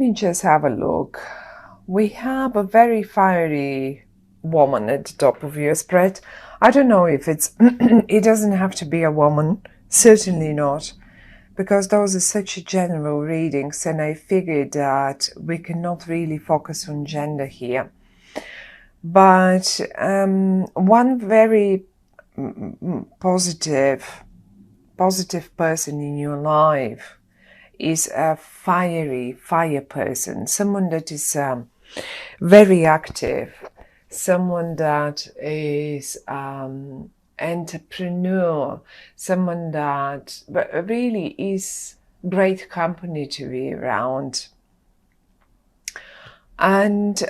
me just have a look. We have a very fiery woman at the top of your spread. I don't know if it's, it doesn't have to be a woman, certainly not, because those are such a general readings, and I figured that we cannot really focus on gender here. But one very positive person in your life is a fire person, someone that is very active, someone that is entrepreneur, someone that really is great company to be around. And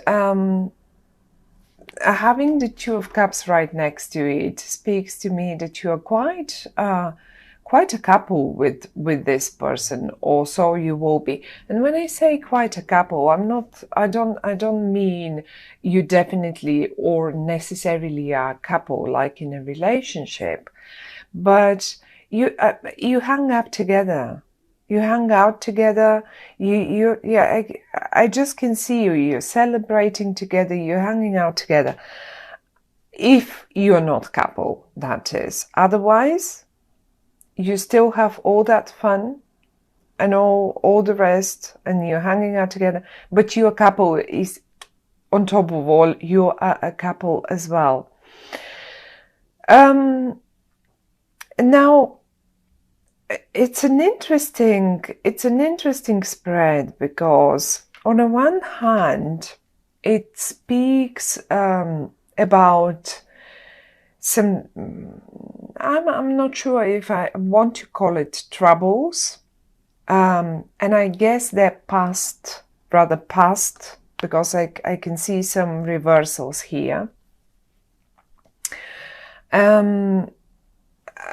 having the Two of Cups right next to it speaks to me that you are quite a couple with this person, or so you will be. And when I say quite a couple, I don't mean you definitely or necessarily are a couple like in a relationship, but you hang up together. You hang out together. I just can see you. You're celebrating together. You're hanging out together. If you're not couple, that is. Otherwise, you still have all that fun and all the rest, and you're hanging out together. But your couple is, on top of all, you are a couple as well. Now, it's an interesting spread, because on the one hand, it speaks about some, I'm not sure if I want to call it troubles, and I guess they're rather past, because I can see some reversals here.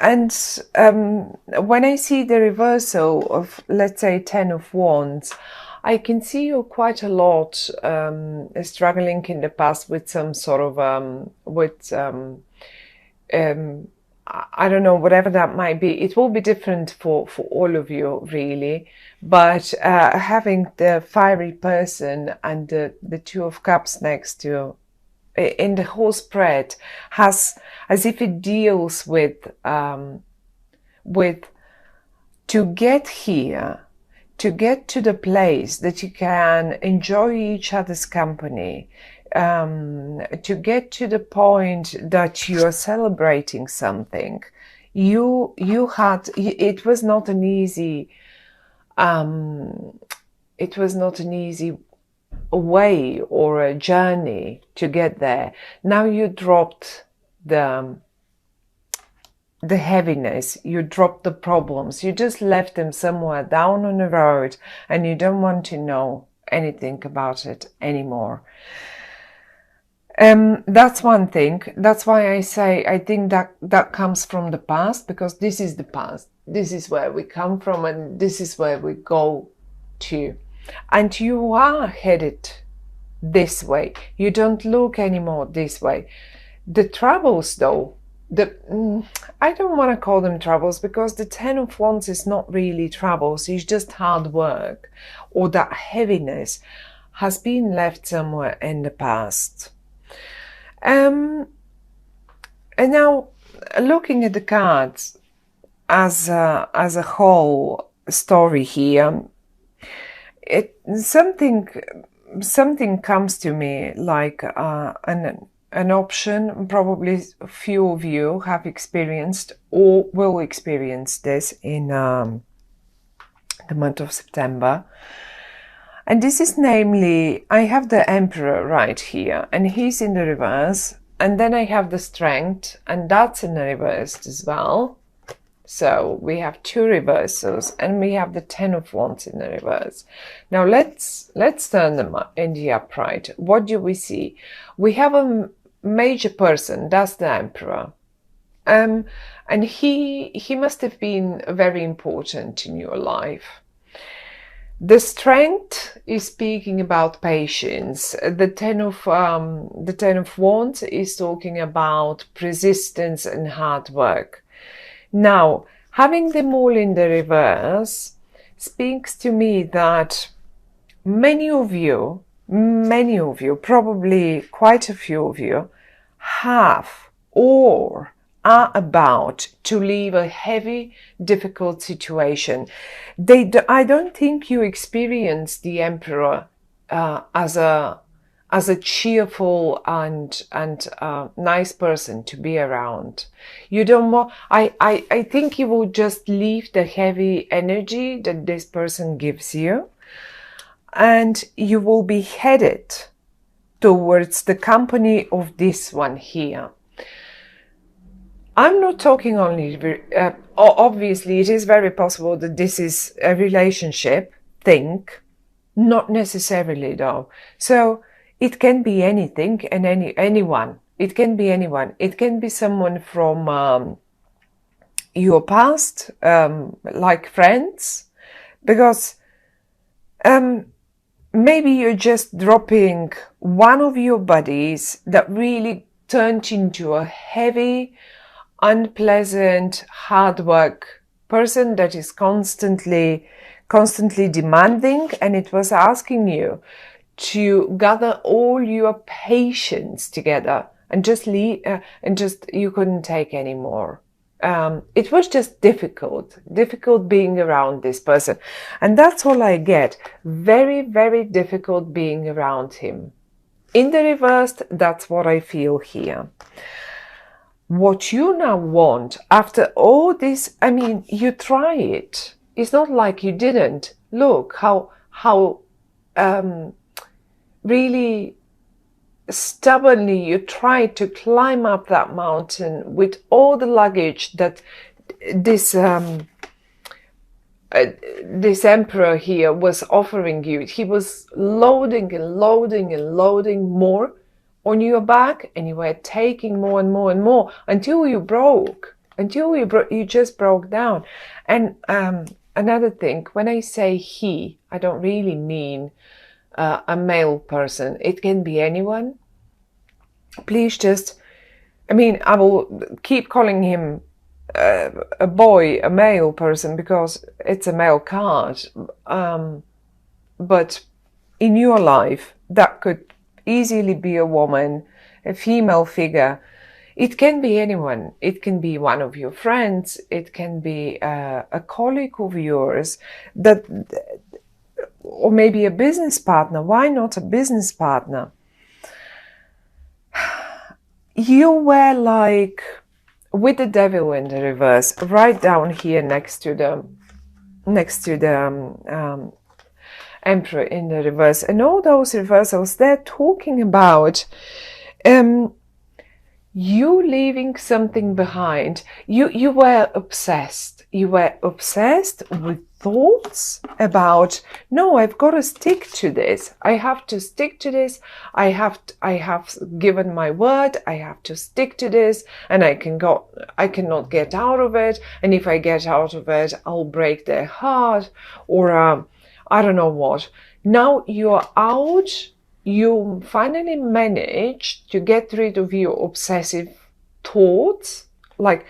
And when I see the reversal of, let's say, 10 of Wands, I can see you quite a lot struggling in the past with some sort of I don't know, whatever that might be. It will be different for all of you, really. But having the fiery person and the Two of Cups next to in the whole spread has, as if it deals with to get here, to get to the place that you can enjoy each other's company, to get to the point that you are celebrating something. It was not an easy way or a journey to get there. Now you dropped the heaviness, you dropped the problems, you just left them somewhere down on the road, and you don't want to know anything about it anymore. That's one thing. That's why I say I think that comes from the past, because this is the past. This is where we come from, and this is where we go to. And you are headed this way. You don't look anymore this way. The troubles, though, I don't want to call them troubles, because the 10 of Wands is not really troubles. It's just hard work, or that heaviness has been left somewhere in the past. And now, looking at the cards as a whole story here, something comes to me like an option. Probably a few of you have experienced or will experience this in the month of September. And this is namely, I have the Emperor right here, and he's in the reverse. And then I have the Strength, and that's in the reverse as well. So we have two reversals, and we have the 10 of Wands in the reverse. Now let's turn them in the upright. What do we see? We have a major person, that's the Emperor. And he must have been very important in your life. The Strength is speaking about patience. The 10 of Wands is talking about persistence and hard work. Now, having them all in the reverse speaks to me that many of you, probably quite a few of you, have or are about to leave a heavy, difficult situation. I don't think you experience the Emperor as a cheerful and nice person to be around. You don't want. I think you will just leave the heavy energy that this person gives you, and you will be headed towards the company of this one here. I'm not talking only, obviously it is very possible that this is a relationship thing, not necessarily though. So it can be anything and anyone. It can be anyone. It can be someone from your past, like friends, because maybe you're just dropping one of your buddies that really turned into a heavy, unpleasant, hard work person that is constantly demanding, and it was asking you to gather all your patience together and just leave, and just you couldn't take anymore. It was just difficult being around this person, and that's all I get. Very, very difficult being around him. In the reversed, that's what I feel here. What you now want after all this, I mean, you try it. It's not like you didn't. Look how really stubbornly you tried to climb up that mountain with all the luggage that this emperor here was offering you. He was loading and loading and loading more on your back, and you were taking more and more and more until you broke, you just broke down. And another thing, when I say he, I don't really mean a male person. It can be anyone. Please just, I mean, I will keep calling him a boy, a male person, because it's a male card. But in your life, that could easily be a woman, a female figure. It can be anyone. It can be one of your friends. It can be a colleague of yours, that, or maybe a business partner. Why not a business partner? You were like with the devil in the reverse, right down here next to the emperor in the reverse, and all those reversals, they're talking about you leaving something behind. You were obsessed. You were obsessed with thoughts about, no, I've got to stick to this. I have to stick to this. I have given my word. I have to stick to this, and I cannot get out of it. And if I get out of it, I'll break their heart, or I don't know what. Now you're out. You finally managed to get rid of your obsessive thoughts. Like,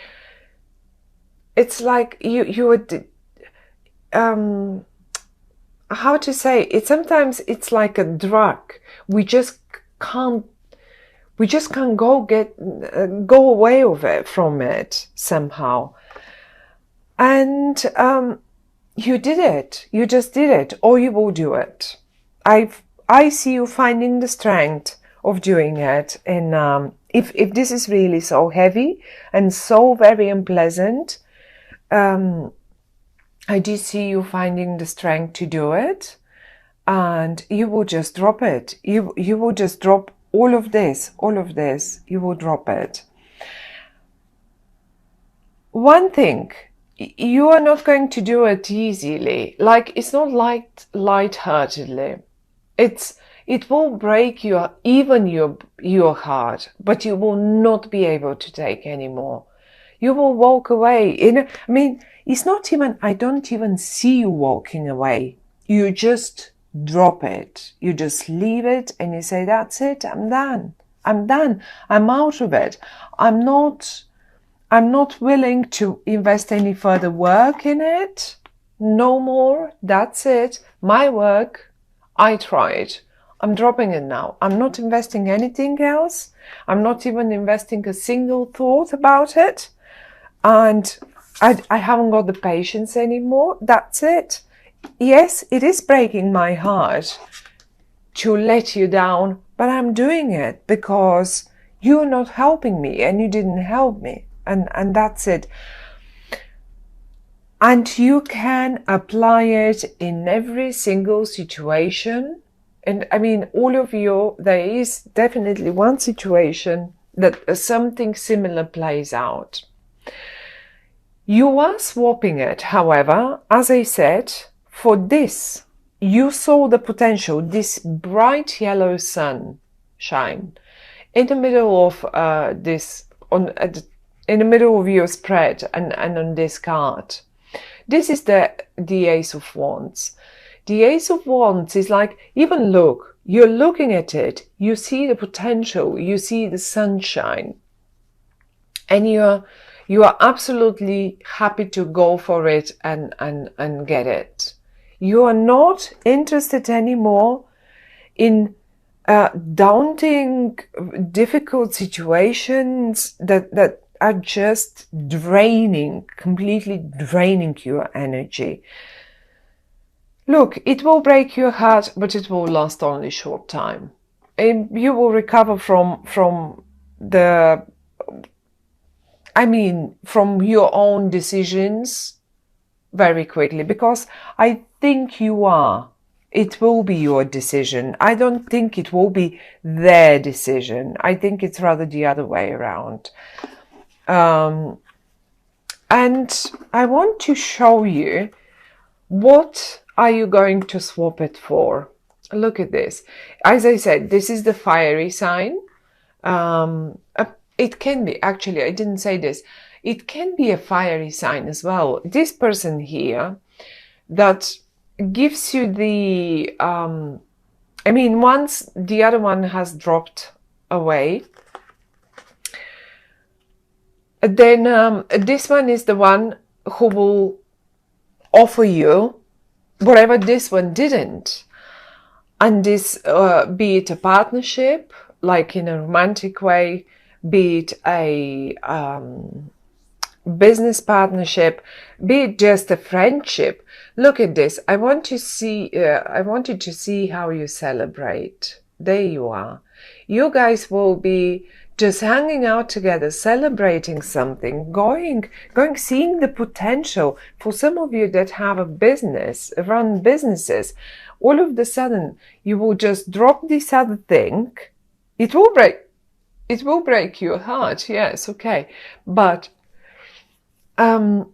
it's like you were, how to say it? Sometimes it's like a drug. We just can't go away from it somehow. And you did it. You just did it, or you will do it. I see you finding the strength of doing it. And if this is really so heavy and so very unpleasant, I do see you finding the strength to do it, and you will just drop it. You will just drop all of this. You will drop it. One thing, you are not going to do it easily. Like, it's not light-heartedly. It will break your heart, but you will not be able to take anymore. You will walk away. I mean, it's not even, I don't even see you walking away. You just drop it. You just leave it, and you say, that's it. I'm done. I'm out of it. I'm not willing to invest any further work in it. No more. That's it. My work. I tried. I'm dropping it now. I'm not investing anything else. I'm not even investing a single thought about it. And I haven't got the patience anymore. That's it. Yes, it is breaking my heart to let you down, but I'm doing it because you're not helping me and you didn't help me. And that's it. And you can apply it in every single situation. And I mean, all of you, there is definitely one situation that something similar plays out. You are swapping it, however, as I said, for this. You saw the potential, this bright yellow sun shine in the middle of in the middle of your spread and on this card. This is the Ace of Wands. The Ace of Wands is like, even look, you're looking at it, you see the potential, you see the sunshine, and you are absolutely happy to go for it and get it. You are not interested anymore in daunting, difficult situations that are just draining, completely draining your energy. Look, it will break your heart, but it will last only a short time. And you will recover from your own decisions very quickly, because I think you are. It will be your decision. I don't think it will be their decision. I think it's rather the other way around. And I want to show you, what are you going to swap it for? Look at this. As I said, this is the fiery sign. It can be, actually, I didn't say this. It can be a fiery sign as well. This person here that gives you the, once the other one has dropped away, then this one is the one who will offer you whatever this one didn't. And this, be it a partnership, like in a romantic way, be it a business partnership, be it just a friendship. Look at this. I wanted to see how you celebrate. There you are. You guys will be just hanging out together, celebrating something, seeing the potential. For some of you that have a business, run businesses, all of a sudden you will just drop this other thing. It will break your heart, yes, okay. But the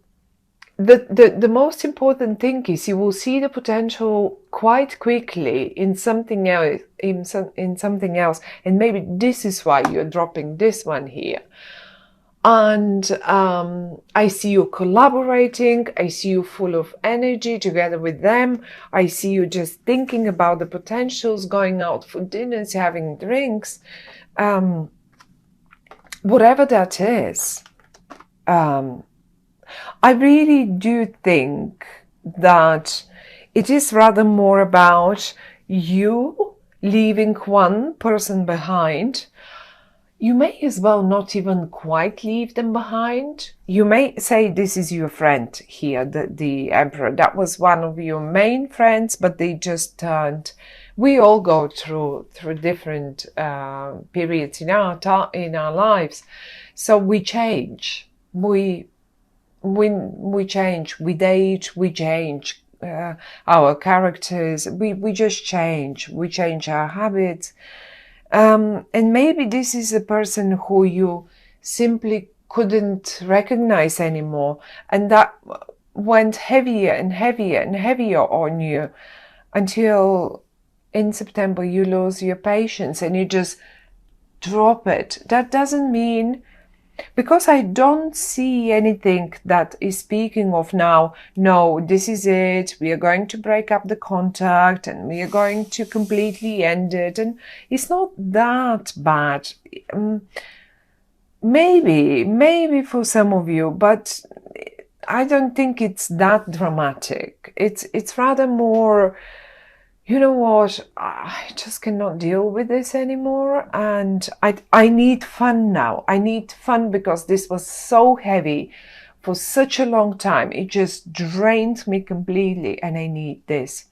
most important thing is you will see the potential quite quickly in something else, and maybe this is why you're dropping this one here. And I see you collaborating, I see you full of energy together with them, I see you just thinking about the potentials, going out for dinners, having drinks, whatever that is. I really do think that it is rather more about you leaving one person behind. You may as well not even quite leave them behind. You may say this is your friend here, the Emperor. That was one of your main friends, but they just turned. We all go through different periods in our lives, so we change. We change, we date, we change our characters, we just change, we change our habits. And maybe this is a person who you simply couldn't recognize anymore, and that went heavier and heavier and heavier on you until in September you lose your patience and you just drop it. That doesn't mean, because I don't see anything that is speaking of now, no, this is it, we are going to break up the contact and we are going to completely end it. And it's not that bad. Maybe for some of you, but I don't think it's that dramatic. It's rather more you know what, I just cannot deal with this anymore, and I need fun now. I need fun because this was so heavy for such a long time. It just drained me completely, and I need this.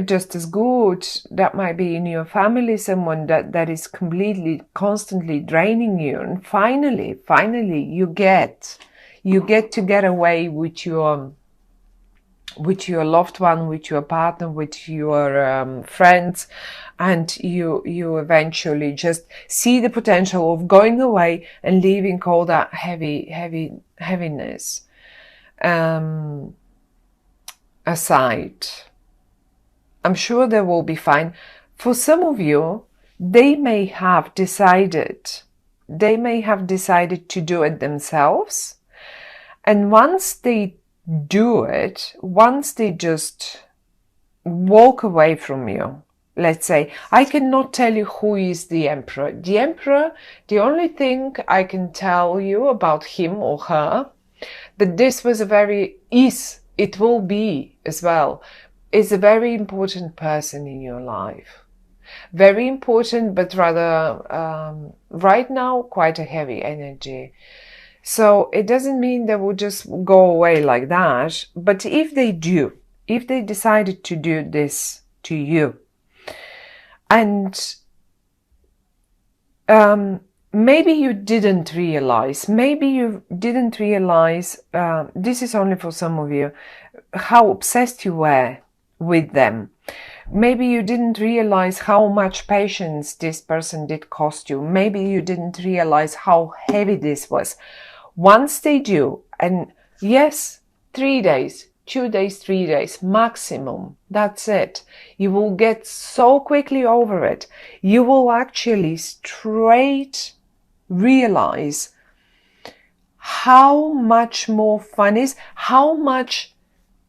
Just as good, that might be in your family someone that is completely, constantly draining you, and finally you get to get away with your loved one, with your partner, with your friends, and you eventually just see the potential of going away and leaving all that heaviness aside. I'm sure they will be fine. For some of you, they may have decided to do it themselves, and once they do it, once they just walk away from you, let's say, I cannot tell you who is the emperor. The emperor, the only thing I can tell you about him or her, that this was it will be as well, is a very important person in your life. Very important, but rather right now quite a heavy energy. So it doesn't mean they will just go away like that. But if they decided to do this to you, and maybe you didn't realize, this is only for some of you, how obsessed you were with them. Maybe you didn't realize how much patience this person did cost you. Maybe you didn't realize how heavy this was. Once they do, and yes, 3 days, 2 days, 3 days maximum, that's it. You will get so quickly over it. You will actually straight realize how much more fun is, how much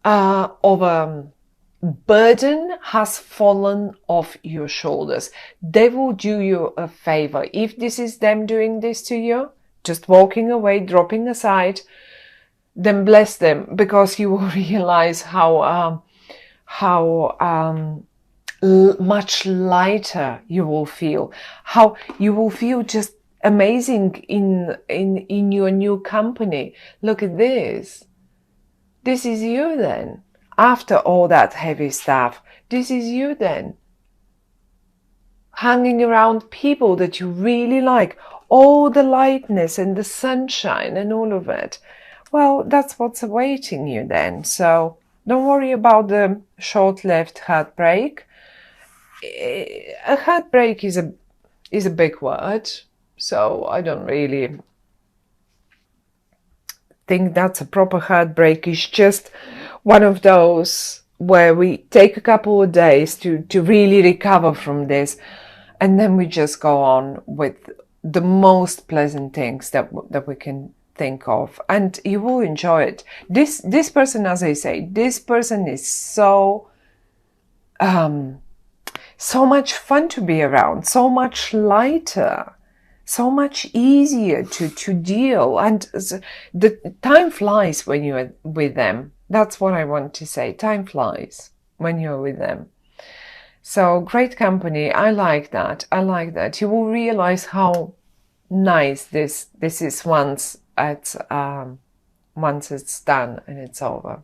of a burden has fallen off your shoulders. They will do you a favor. If this is them doing this to you, just walking away, dropping aside, then bless them, because you will realize how much lighter you will feel, how you will feel just amazing in your new company. Look at this. This is you then. After all that heavy stuff, this is you then. Hanging around people that you really like, all the lightness and the sunshine and all of it. Well, that's what's awaiting you then. So don't worry about the short-lived heartbreak. A heartbreak is a big word, so I don't really think that's a proper heartbreak. It's just one of those where we take a couple of days to really recover from this, and then we just go on with the most pleasant things that we can think of, and you will enjoy it. This person, as I say, this person is so much fun to be around, so much lighter, so much easier to deal, and the time flies when you're with them. That's what I want to say. Time flies when you're with them. So great company. I like that. You will realize how nice this is once it's done and it's over.